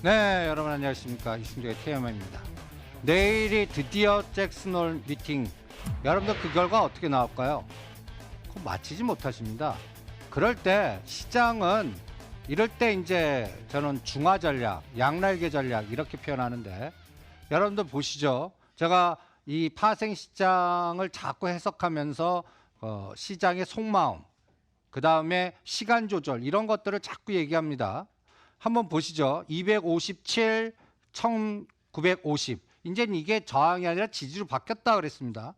네, 여러분 안녕하십니까. 이승적의 TMI입니다. 내일이 드디어 잭슨홀 미팅. 여러분들 그 결과 어떻게 나올까요? 그거 맞히지 못하십니다. 그럴 때 시장은 이럴 때 이제 저는 중화 전략, 양날개 전략 이렇게 표현하는데 여러분들 보시죠. 제가 이 파생 시장을 자꾸 해석하면서 시장의 속마음, 그 다음에 시간 조절 이런 것들을 자꾸 얘기합니다. 한번 보시죠. 257, 1950. 이제는 이게 저항이 아니라 지지로 바뀌었다 그랬습니다.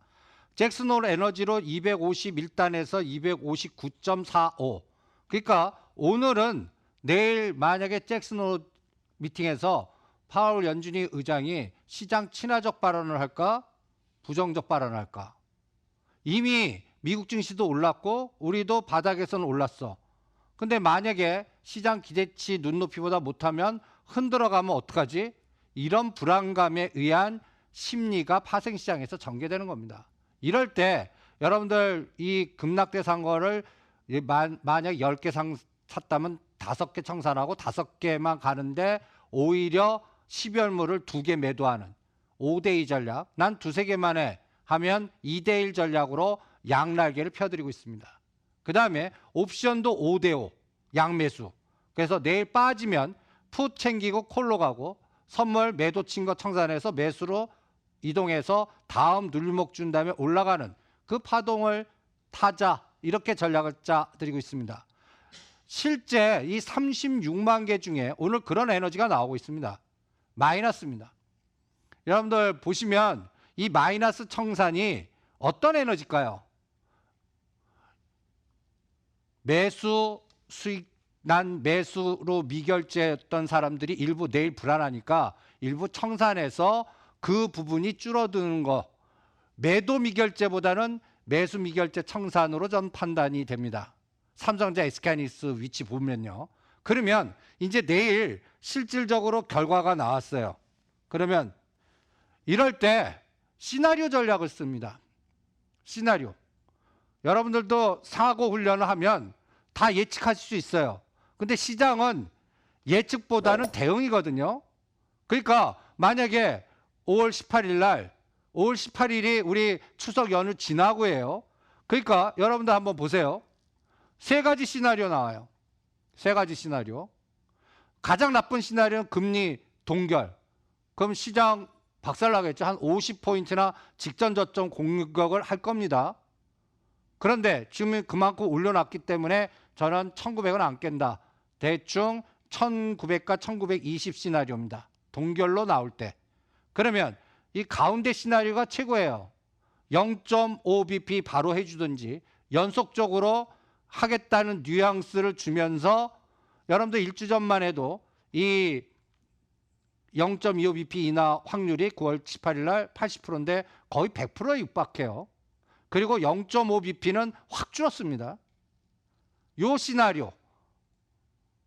잭슨홀 에너지로 251단에서 259.45. 그러니까 오늘은 내일 만약에 잭슨홀 미팅에서 파월 연준이 의장이 시장 친화적 발언을 할까? 부정적 발언을 할까? 이미 미국 증시도 올랐고 우리도 바닥에서는 올랐어. 근데 만약에 시장 기대치 눈높이보다 못하면 흔들어가면 어떡하지? 이런 불안감에 의한 심리가 파생시장에서 전개되는 겁니다. 이럴 때 여러분들 이 급락대 산 거를 만약 10개 샀다면 5개 청산하고 5개만 가는데 오히려 12월물을 2개 매도하는 5대2 전략. 난 2-3개만 해 하면 2대1 전략으로 양날개를 펴드리고 있습니다. 그 다음에 옵션도 5대5 양매수. 그래서 내일 빠지면 풋 챙기고 콜로 가고 선물 매도 친 거 청산해서 매수로 이동해서 다음 눌림목 준 다음에 올라가는 그 파동을 타자, 이렇게 전략을 짜드리고 있습니다. 실제 이 36만 개 중에 오늘 그런 에너지가 나오고 있습니다. 마이너스입니다. 여러분들 보시면 이 마이너스 청산이 어떤 에너지일까요? 매수 수익 난 매수로 미결제했던 사람들이 일부 내일 불안하니까 일부 청산해서 그 부분이 줄어드는 거. 매도 미결제보다는 매수 미결제 청산으로 전 판단이 됩니다. 삼성전자 SK하이닉스 위치 보면요. 그러면 이제 내일 실질적으로 결과가 나왔어요. 그러면 이럴 때 시나리오 전략을 씁니다. 시나리오. 여러분들도 사고 훈련을 하면 다 예측하실 수 있어요. 근데 시장은 예측보다는 대응이거든요. 그러니까 만약에 5월 18일 날 5월 18일이 우리 추석 연휴 지나고예요. 그러니까 여러분들 한번 보세요. 3가지 시나리오 나와요. 3가지 시나리오. 가장 나쁜 시나리오는 금리 동결. 그럼 시장 박살나겠죠. 한 50포인트나 직전 저점 공격을 할 겁니다. 그런데 지금 그만큼 올려놨기 때문에 저는 1900은 안 깬다. 대충 1900과 1920 시나리오입니다. 동결로 나올 때. 그러면 이 가운데 시나리오가 최고예요. 0.5bp 바로 해주든지 연속적으로 하겠다는 뉘앙스를 주면서 여러분들 일주 전만 해도 이 0.25bp 인하 확률이 9월 18일 날 80%인데 거의 100%에 육박해요. 그리고 0.5bp는 확 줄었습니다. 요 시나리오,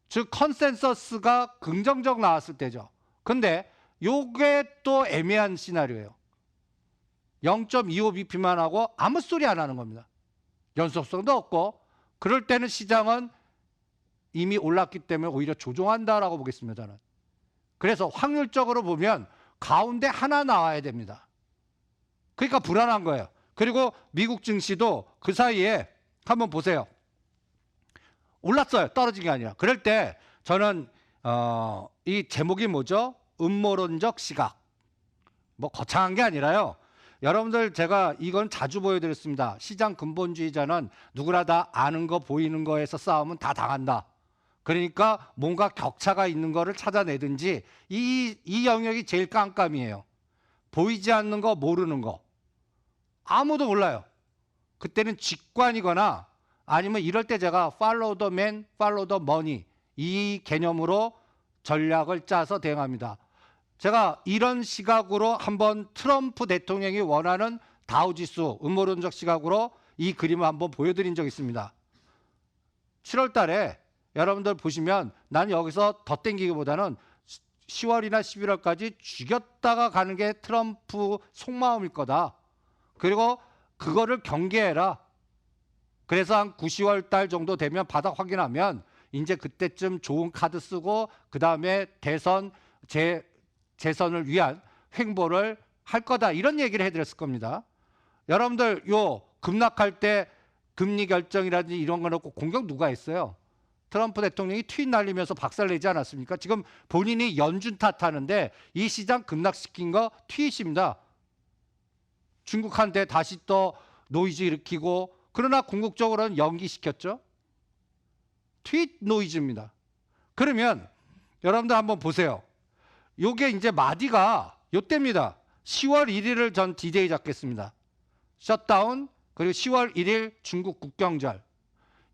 즉 컨센서스가 긍정적 나왔을 때죠. 근데 요게 또 애매한 시나리오예요. 0.25bp만 하고 아무 소리 안 하는 겁니다. 연속성도 없고 그럴 때는 시장은 이미 올랐기 때문에 오히려 조종한다라고 보겠습니다. 저는. 그래서 확률적으로 보면 가운데 하나 나와야 됩니다. 그러니까 불안한 거예요. 그리고 미국 증시도 그 사이에 한번 보세요. 올랐어요. 떨어진 게 아니라. 그럴 때 저는 이 제목이 뭐죠? 음모론적 시각. 뭐 거창한 게 아니라요. 여러분들 제가 이건 자주 보여드렸습니다. 시장 근본주의자는 누구나 다 아는 거 보이는 거에서 싸우면 다 당한다. 그러니까 뭔가 격차가 있는 거를 찾아내든지 이 영역이 제일 깜깜이에요. 보이지 않는 거 모르는 거. 아무도 몰라요. 그때는 직관이거나 아니면 이럴 때 제가 follow the man, follow the money 이 개념으로 전략을 짜서 대응합니다. 제가 이런 시각으로 한번 트럼프 대통령이 원하는 다우지수 음모론적 시각으로 이 그림을 한번 보여드린 적이 있습니다. 7월 달에 여러분들 보시면 난 여기서 더 땡기기보다는 10월이나 11월까지 죽였다가 가는 게 트럼프 속마음일 거다. 그리고 그거를 경계해라. 그래서 한 9, 10월 달 정도 되면 바닥 확인하면 이제 그때쯤 좋은 카드 쓰고 그 다음에 대선 재선을 위한 횡보를 할 거다, 이런 얘기를 해드렸을 겁니다. 여러분들 요 급락할 때 금리 결정이라든지 이런 거 놓고 공격 누가 했어요? 트럼프 대통령이 트윗 날리면서 박살내지 않았습니까? 지금 본인이 연준 탓하는데 이 시장 급락시킨 거 트윗입니다. 중국한테 다시 또 노이즈 일으키고, 그러나 궁극적으로는 연기시켰죠. 트윗 노이즈입니다. 그러면 여러분들 한번 보세요. 요게 이제 마디가 요때입니다. 10월 1일을 전 디데이 잡겠습니다. 셧다운, 그리고 10월 1일 중국 국경절.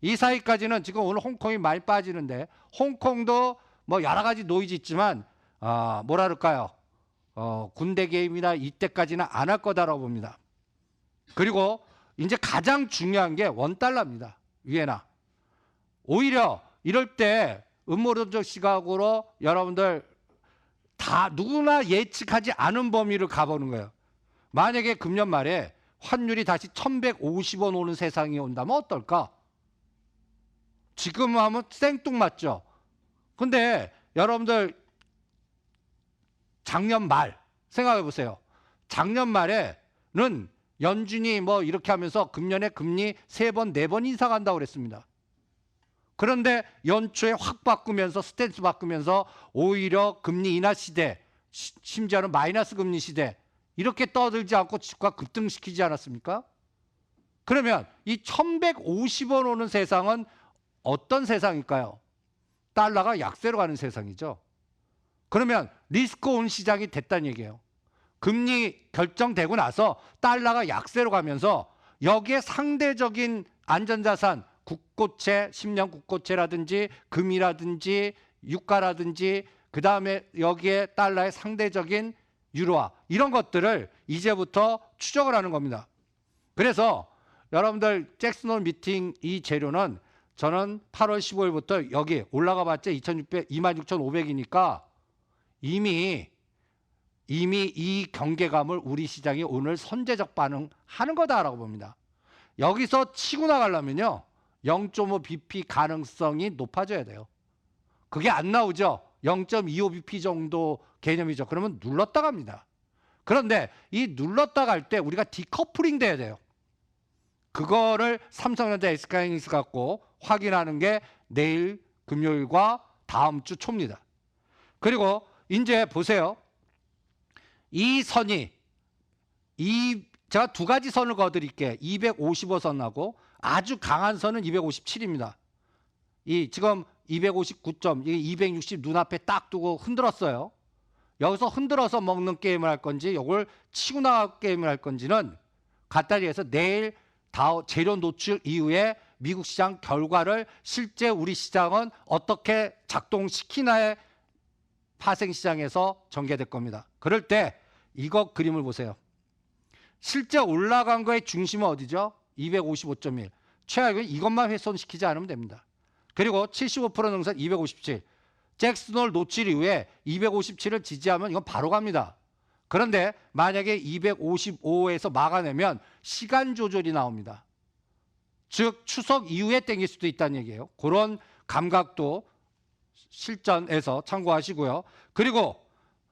이 사이까지는 지금 오늘 홍콩이 많이 빠지는데, 홍콩도 뭐 여러 가지 노이즈 있지만 뭐라 그럴까요? 군대 개입이나 이때까지는 안 할 거다라고 봅니다. 그리고 이제 가장 중요한 게 원달러입니다. 위에나. 오히려 이럴 때 음모론적 시각으로 여러분들 다 누구나 예측하지 않은 범위를 가보는 거예요. 만약에 금년 말에 환율이 다시 1150원 오는 세상이 온다면 어떨까? 지금 하면 생뚱맞죠. 근데 여러분들 작년 말 생각해 보세요. 작년 말에는 연준이 뭐 이렇게 하면서 금년에 금리 3번, 4번 인상한다고 그랬습니다. 그런데 연초에 확 바꾸면서 스탠스 바꾸면서 오히려 금리 인하 시대, 심지어는 마이너스 금리 시대, 이렇게 떠들지 않고 주가 급등시키지 않았습니까? 그러면 이 1150원 오는 세상은 어떤 세상일까요? 달러가 약세로 가는 세상이죠. 그러면 리스크 온 시장이 됐다는 얘기예요. 금리 결정되고 나서 달러가 약세로 가면서 여기에 상대적인 안전자산, 국고채, 10년 국고채라든지 금이라든지 유가라든지, 그 다음에 여기에 달러의 상대적인 유로화, 이런 것들을 이제부터 추적을 하는 겁니다. 그래서 여러분들 잭슨홀 미팅 이 재료는 저는 8월 15일부터 여기 올라가 봤자 26,500이니까 이미 이 경계감을 우리 시장이 오늘 선제적 반응하는 거다라고 봅니다. 여기서 치고 나가려면요 0.5bp 가능성이 높아져야 돼요. 그게 안 나오죠. 0.25bp 정도 개념이죠. 그러면 눌렀다 갑니다. 그런데 이 눌렀다 갈 때 우리가 디커플링 돼야 돼요. 그거를 삼성전자, SK하이닉스 갖고 확인하는 게 내일 금요일과 다음 주 초입니다. 그리고 이제 보세요. 이 선이 제가 두 가지 선을 그어드릴게요. 255선하고 아주 강한 선은 257입니다. 이 지금 259점, 260 눈앞에 딱 두고 흔들었어요. 여기서 흔들어서 먹는 게임을 할 건지 이걸 치고 나갈 게임을 할 건지는 간단히 해서 내일 재료 노출 이후에 미국 시장 결과를 실제 우리 시장은 어떻게 작동시키나의 파생시장에서 전개될 겁니다. 그럴 때 이거 그림을 보세요. 실제 올라간 거의 중심은 어디죠? 255.1. 최악은 이것만 훼손시키지 않으면 됩니다. 그리고 75% 능선 257. 잭슨홀 노출 이후에 257을 지지하면 이건 바로 갑니다. 그런데 만약에 255에서 막아내면 시간 조절이 나옵니다. 즉 추석 이후에 땡길 수도 있다는 얘기예요. 그런 감각도 실전에서 참고하시고요. 그리고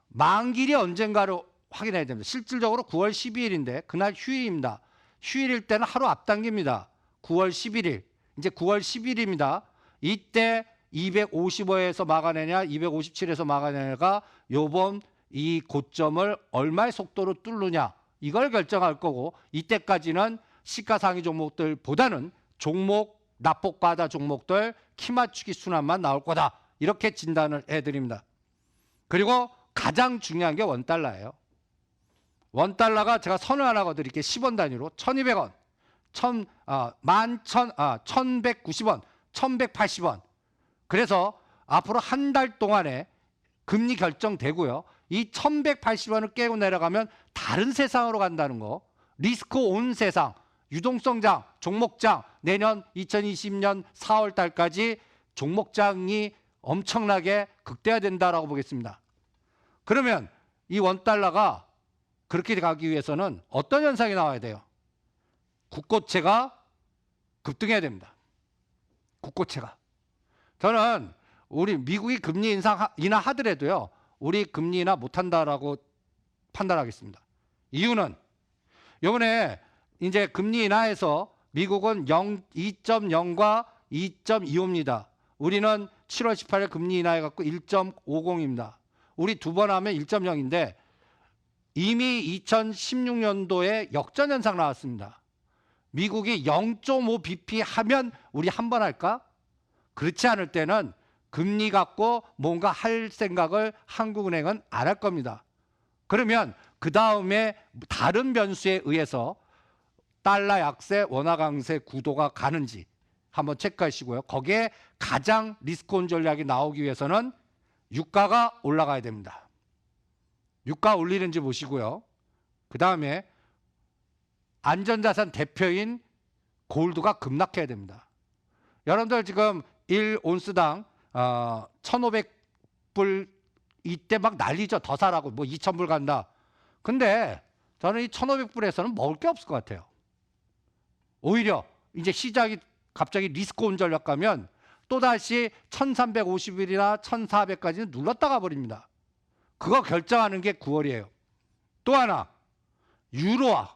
만길이 언젠가를 확인해야 됩니다. 실질적으로 9월 12일인데 그날 휴일입니다. 휴일일 때는 하루 앞당깁니다. 9월 11일. 이제 9월 10일입니다. 이때 255에서 막아내냐 257에서 막아내냐가 요번 이 고점을 얼마의 속도로 뚫느냐 이걸 결정할 거고, 이때까지는 시가상위 종목들보다는 종목 낙폭바다 종목들 키맞추기 순환만 나올 거다, 이렇게 진단을 해드립니다. 그리고 가장 중요한 게 원달러예요. 원달러가 제가 선을 하나 그어드릴게요. 10원 단위로 1200원, 1190원, 1180원. 그래서 앞으로 한 달 동안에 금리 결정되고요. 이 1180원을 깨고 내려가면 다른 세상으로 간다는 거. 리스크 온 세상, 유동성장, 종목장, 내년 2020년 4월 달까지 종목장이 엄청나게 극대화된다라고 보겠습니다. 그러면 이 원달러가 그렇게 가기 위해서는 어떤 현상이 나와야 돼요? 국고채가 급등해야 됩니다. 국고채가. 저는 우리 미국이 금리 인하하더라도요. 우리 금리 인하 못한다라고 판단하겠습니다. 이유는 이번에 이제 금리 인하에서 미국은 2.0과 2.25입니다. 우리는 7월 18일 금리 인하해갖고 1.50입니다. 우리 두 번 하면 1.0인데 이미 2016년도에 역전현상 나왔습니다. 미국이 0.5bp 하면 우리 한 번 할까? 그렇지 않을 때는 금리 갖고 뭔가 할 생각을 한국은행은 안 할 겁니다. 그러면 그 다음에 다른 변수에 의해서 달러 약세, 원화 강세 구도가 가는지 한번 체크하시고요. 거기에 가장 리스크온 전략이 나오기 위해서는 유가가 올라가야 됩니다. 유가 올리는지 보시고요. 그 다음에 안전자산 대표인 골드가 급락해야 됩니다. 여러분들 지금 1온스당 1,500불 이때 막 난리죠. 더 사라고 뭐 2,000불 간다. 근데 저는 이 1,500불에서는 먹을 게 없을 것 같아요. 오히려 이제 시장이 갑자기 리스크온 전략 가면 또다시 1,350일이나 1,400까지는 눌렀다가 버립니다. 그거 결정하는 게 9월이에요. 또 하나 유로화,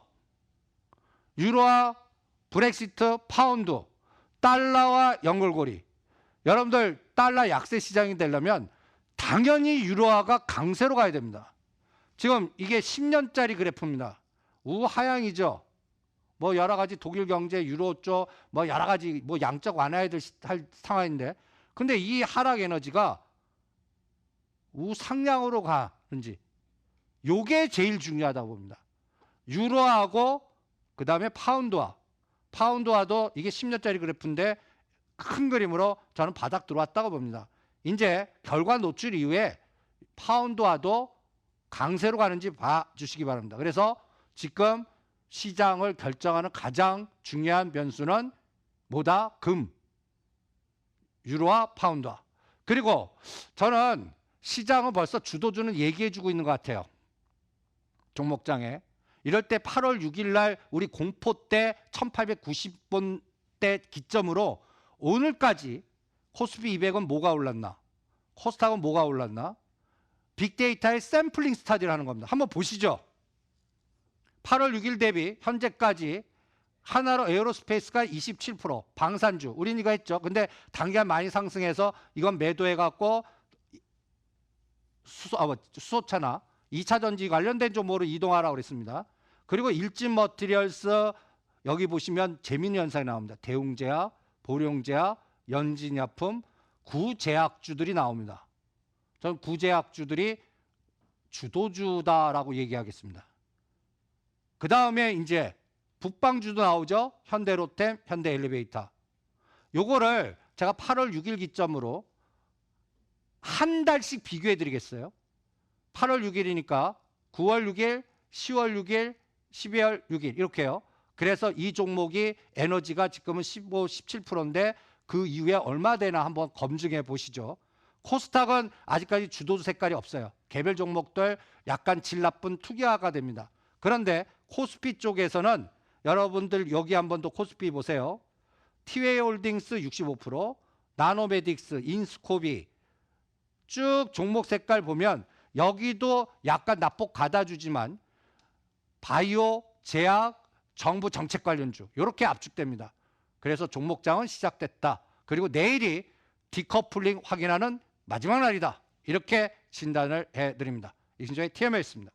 브렉시트, 파운드, 달러와 연결고리. 여러분들 달러 약세 시장이 되려면 당연히 유로화가 강세로 가야 됩니다. 지금 이게 10년짜리 그래프입니다. 우하향이죠. 뭐 여러 가지 독일 경제, 유로 쪽, 뭐 여러 가지 뭐 양적 완화해야 할 상황인데, 근데 이 하락 에너지가 우상향으로 가는지, 요게 제일 중요하다고 봅니다. 유로하고 그 다음에 파운드화도 이게 10년짜리 그래프인데 큰 그림으로 저는 바닥 들어왔다고 봅니다. 이제 결과 노출 이후에 파운드화도 강세로 가는지 봐주시기 바랍니다. 그래서 지금 시장을 결정하는 가장 중요한 변수는 뭐다? 금, 유로와 파운드화. 그리고 저는 시장은 벌써 주도주는 얘기해주고 있는 것 같아요. 종목장에. 이럴 때 8월 6일 날 우리 공포 때 1890번 때 기점으로 오늘까지 코스피 200은 뭐가 올랐나? 코스닥은 뭐가 올랐나? 빅데이터의 샘플링 스타디를 하는 겁니다. 한번 보시죠. 8월 6일 대비 현재까지 하나로 에어로스페이스가 27%, 방산주 우린 이거 했죠. 근데 단기간 많이 상승해서 이건 매도해갖고 수소차나 2차 전지 관련된 종목으로 이동하라고 그랬습니다. 그리고 일진 머티리얼스 여기 보시면 재미있는 현상이 나옵니다. 대웅제약, 보령제약, 연진약품, 구제약주들이 나옵니다. 저는 구제약주들이 주도주다라고 얘기하겠습니다. 그 다음에 이제 북방주도 나오죠. 현대로템, 현대엘리베이터. 요거를 제가 8월 6일 기점으로 한 달씩 비교해 드리겠어요. 8월 6일이니까 9월 6일, 10월 6일, 12월 6일 이렇게요. 그래서 이 종목이 에너지가 지금은 15, 17%인데 그 이후에 얼마 되나 한번 검증해 보시죠. 코스닥은 아직까지 주도주 색깔이 없어요. 개별 종목들 약간 질 나쁜 투기화가 됩니다. 그런데 코스피 쪽에서는 여러분들 여기 한번 더 코스피 보세요. 티웨이홀딩스 65%, 나노메딕스, 인스코비 쭉 종목 색깔 보면 여기도 약간 낙폭 가다주지만 바이오, 제약, 정부 정책 관련주 이렇게 압축됩니다. 그래서 종목장은 시작됐다. 그리고 내일이 디커플링 확인하는 마지막 날이다. 이렇게 진단을 해드립니다. 이신조의 TMA였습니다.